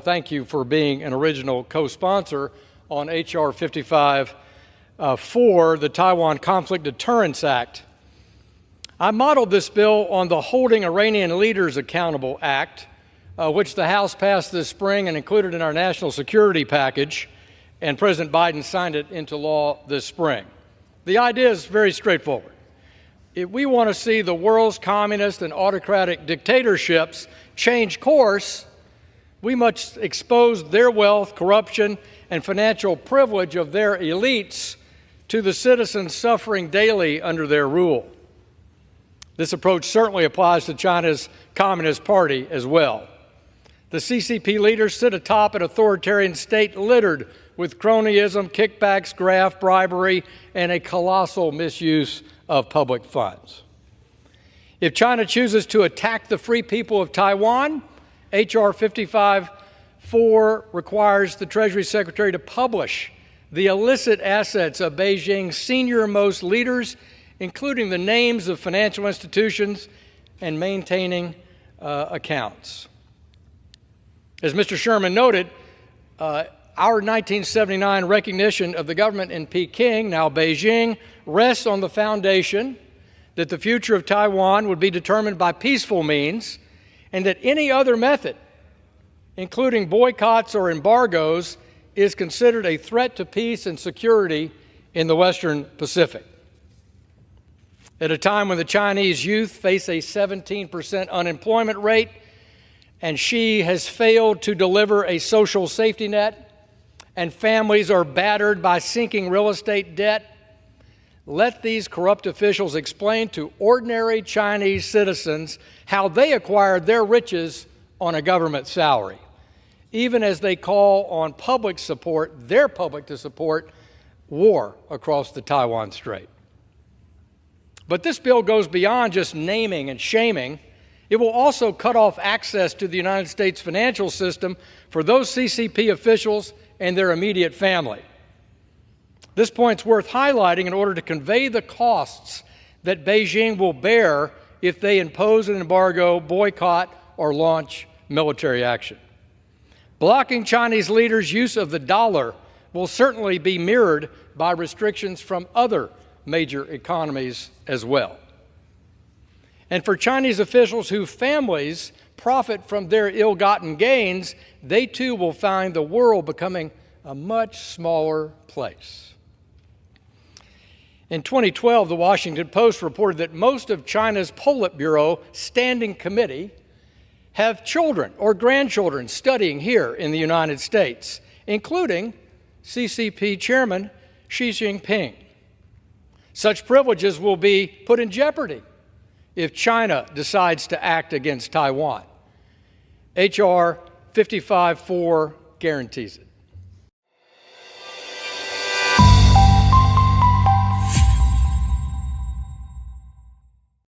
Thank you for being an original co-sponsor on H.R. 554, the Taiwan Conflict Deterrence Act. I modeled this bill on the Holding Iranian Leaders Accountable Act, which the House passed this spring and included in our national security package, and President Biden signed it into law this spring. The idea is very straightforward. If we want to see the world's communist and autocratic dictatorships change course, we must expose their wealth, corruption, and financial privilege of their elites to the citizens suffering daily under their rule. This approach certainly applies to China's Communist Party as well. The CCP leaders sit atop an authoritarian state littered with cronyism, kickbacks, graft, bribery, and a colossal misuse of public funds. If China chooses to attack the free people of Taiwan, H.R. 554 requires the Treasury Secretary to publish the illicit assets of Beijing's senior-most leaders, including the names of financial institutions and maintaining accounts. As Mr. Sherman noted, our 1979 recognition of the government in Peking, now Beijing, rests on the foundation that the future of Taiwan would be determined by peaceful means, and that any other method, including boycotts or embargoes, is considered a threat to peace and security in the Western Pacific. At a time when the Chinese youth face a 17% unemployment rate, and Xi has failed to deliver a social safety net, and families are battered by sinking real estate debt, let these corrupt officials explain to ordinary Chinese citizens how they acquired their riches on a government salary, even as they call on their public to support war across the Taiwan Strait. But this bill goes beyond just naming and shaming. It will also cut off access to the United States financial system for those CCP officials and their immediate family. This point's worth highlighting in order to convey the costs that Beijing will bear if they impose an embargo, boycott, or launch military action. Blocking Chinese leaders' use of the dollar will certainly be mirrored by restrictions from other major economies as well. And for Chinese officials whose families profit from their ill-gotten gains, they too will find the world becoming a much smaller place. In 2012, the Washington Post reported that most of China's Politburo Standing Committee have children or grandchildren studying here in the United States, including CCP Chairman Xi Jinping. Such privileges will be put in jeopardy if China decides to act against Taiwan. H.R. 554 guarantees it.